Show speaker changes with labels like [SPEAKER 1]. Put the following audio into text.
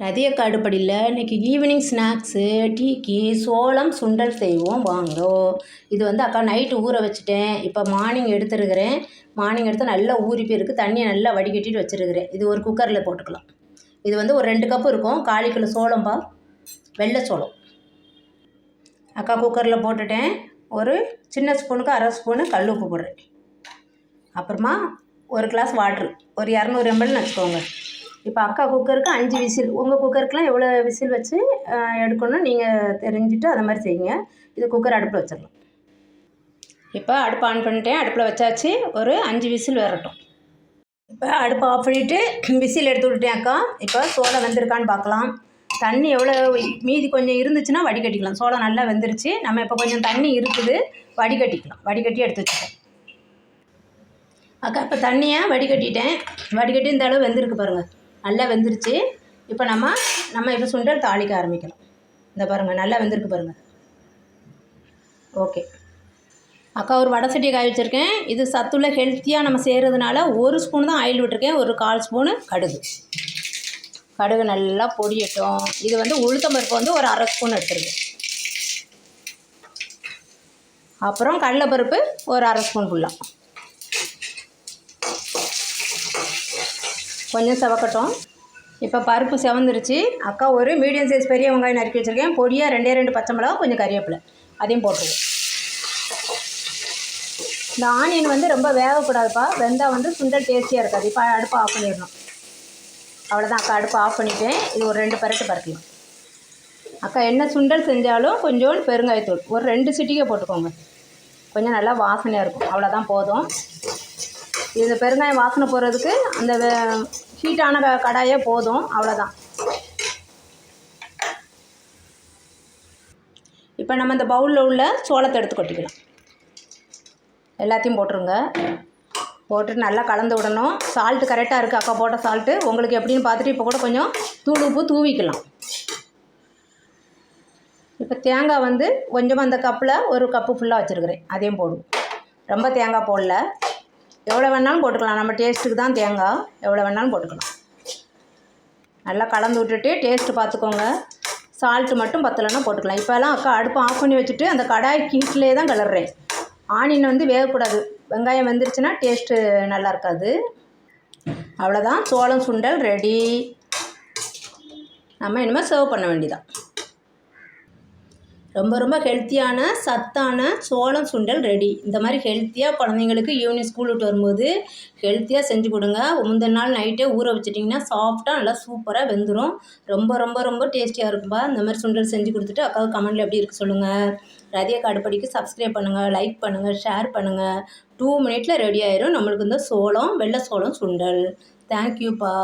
[SPEAKER 1] ரதிய காடுப்படியில் இன்றைக்கி evening snacks டீக்கு சோளம் சுண்டல் செய்வோம் வாங்கோ. இது அக்கா நைட்டு ஊற வச்சுட்டேன். இப்போ மார்னிங் எடுத்துருக்கிறேன். மார்னிங் எடுத்து நல்லா ஊறி போயிருக்கு. தண்ணியை நல்லா வடிகட்டிட்டு வச்சுருக்கிறேன். இது ஒரு குக்கரில் போட்டுக்கலாம். இது ஒரு 2 கப்பு இருக்கும். 1/4 கிலோ சோளம்பா, வெள்ளை சோளம். அக்கா குக்கரில் போட்டுட்டேன். ஒரு சின்ன ஸ்பூனுக்கு 1/2 ஸ்பூனு கல் உப்பு போடுறேன். அப்புறமா ஒரு கிளாஸ் வாட்ரு, ஒரு 200 ml வச்சுக்கோங்க. இப்போ அக்கா குக்கருக்கு 5 விசில். உங்கள் குக்கருக்குலாம் எவ்வளோ விசில் வச்சு எடுக்கணும் நீங்கள் தெரிஞ்சுட்டு அதை மாதிரி செய்யுங்க. இது குக்கர் அடுப்பில் வச்சிடலாம். இப்போ அடுப்பு ஆன் பண்ணிட்டேன். அடுப்பில் வச்சாச்சு. ஒரு 5 விசில் வரட்டும். இப்போ அடுப்பை ஆஃப் பண்ணிவிட்டு விசில் எடுத்து விட்டுட்டேன் அக்கா. இப்போ சோளம் வெந்திருக்கான்னு பார்க்கலாம். தண்ணி எவ்வளோ மீதி கொஞ்சம் இருந்துச்சுன்னா வடிகட்டிக்கலாம். சோளம் நல்லா வெந்துருச்சு. நம்ம இப்போ கொஞ்சம் தண்ணி இருக்குது, வடிகட்டிக்கலாம். வடிகட்டி எடுத்து வச்சுட்டேன் அக்கா. இப்போ தண்ணியை வடிகட்டிட்டேன். வடிகட்டி இந்த அளவு வெந்திருக்கு பாருங்கள், நல்லா வெந்துருச்சு. இப்போ நம்ம இப்போ சுண்டல் தாளிக்க ஆரம்பிக்கலாம். இந்த பாருங்கள், நல்லா வெந்திருக்கு பாருங்கள். ஓகே அக்கா, ஒரு வடை சட்டியை காய வச்சுருக்கேன். இது சத்துள்ள ஹெல்த்தியாக நம்ம செய்கிறதுனால 1 ஸ்பூன் தான் ஆயில் விட்டுருக்கேன். ஒரு 1/4 ஸ்பூனு கடுகு நல்லா பொரியட்டும். இது உளுத்தம்பருப்பு ஒரு 1/2 ஸ்பூன் எடுத்துருக்கேன். அப்புறம் கடலைப்பருப்பு ஒரு 1/2 ஸ்பூன் ஃபுல்லாக. கொஞ்சம் செவக்கட்டும். இப்போ பருப்பு செவந்துருச்சு அக்கா. ஒரு மீடியம் சைஸ் பெரிய வெங்காயம் நறுக்கி வச்சுருக்கேன். பொடியாக 2 பச்சை மிளகா, கொஞ்சம் கறிவேப்பிலை, அதையும் போட்டுருவோம். இந்த ஆனியன் ரொம்ப வேகக்கூடாதுப்பா. வெந்தால் சுண்டல் டேஸ்டியாக இருக்காது. இப்போ அடுப்பை ஆஃப் பண்ணிடணும். அவ்வளோதான் அக்கா, அடுப்பை ஆஃப் பண்ணிட்டேன். இது ஒரு 2 பரட்டு பறக்கலாம் அக்கா. என்ன சுண்டல் செஞ்சாலும் கொஞ்சோண்டு பெருங்காயத்தூள் ஒரு 2 சிட்டிகை போட்டுக்கோங்க. கொஞ்சம் நல்லா வாசனையாக இருக்கும். அவ்வளோதான் போதும். இது பெருங்காயம் வாசனை போகிறதுக்கு அந்த ஹீட்டான கடாயே போதும். அவ்வளோதான். இப்போ நம்ம இந்த பவுலில் உள்ள சோளத்தை எடுத்து கொட்டிக்கலாம். எல்லாத்தையும் போட்டுருங்க. போட்டுட்டு நல்லா கலந்து விடணும். சால்ட்டு கரெக்டாக இருக்குது அக்கா போட்ட சால்ட்டு. உங்களுக்கு எப்படின்னு பார்த்துட்டு இப்போ கூட கொஞ்சம் தூள் உப்பு தூவிக்கலாம். இப்போ தேங்காய் கொஞ்சமாக அந்த கப்பில் ஒரு கப்பு ஃபுல்லாக வச்சுருக்கிறேன். அதையும் போடும். ரொம்ப தேங்காய் போடல. எவ்வளோ வேணாலும் போட்டுக்கலாம். நம்ம டேஸ்ட்டுக்கு தான் தேங்காய். எவ்வளோ வேணாலும் போட்டுக்கலாம். நல்லா கலந்து விட்டுட்டு டேஸ்ட்டு பார்த்துக்கோங்க. சால்ட்டு மட்டும் பத்தலைன்னா போட்டுக்கலாம். இப்போலாம் அக்கா அடுப்பு ஆஃப் பண்ணி வச்சுட்டு அந்த கடாய் ஹீட்லேயே தான் கிளறேன். ஆனியன் வேகக்கூடாது. வெங்காயம் வெந்துருச்சுன்னா டேஸ்ட்டு நல்லா இருக்காது. அவ்வளோதான், சோளம் சுண்டல் ரெடி. நம்ம இனிமேல் சர்வ் பண்ண வேண்டியதான். ரொம்ப ஹெல்த்தியான சத்தான சோளம் சுண்டல் ரெடி. இந்த மாதிரி ஹெல்த்தியாக குழந்தைங்களுக்கு ஈவினிங் ஸ்கூல் விட்டு வரும்போது ஹெல்த்தியாக செஞ்சு கொடுங்க. முந்தின நாள் நைட்டே ஊற வச்சிட்டிங்கன்னா சாஃப்டாக நல்லா சூப்பராக வெந்துடும். ரொம்ப டேஸ்டியாக இருக்கும்பா. இந்த மாதிரி சுண்டல் செஞ்சு கொடுத்துட்டு அக்காவுக்கு கமெண்டில் எப்படி இருக்குது சொல்லுங்கள். ரதிய காடுப்படிக்கு சப்ஸ்கிரைப் பண்ணுங்கள், லைக் பண்ணுங்கள், ஷேர் பண்ணுங்கள். 2 மினிட்ல ரெடி ஆயிரும் நம்மளுக்கு இந்த சோளம், வெள்ளை சோளம் சுண்டல். தேங்க்யூப்பா.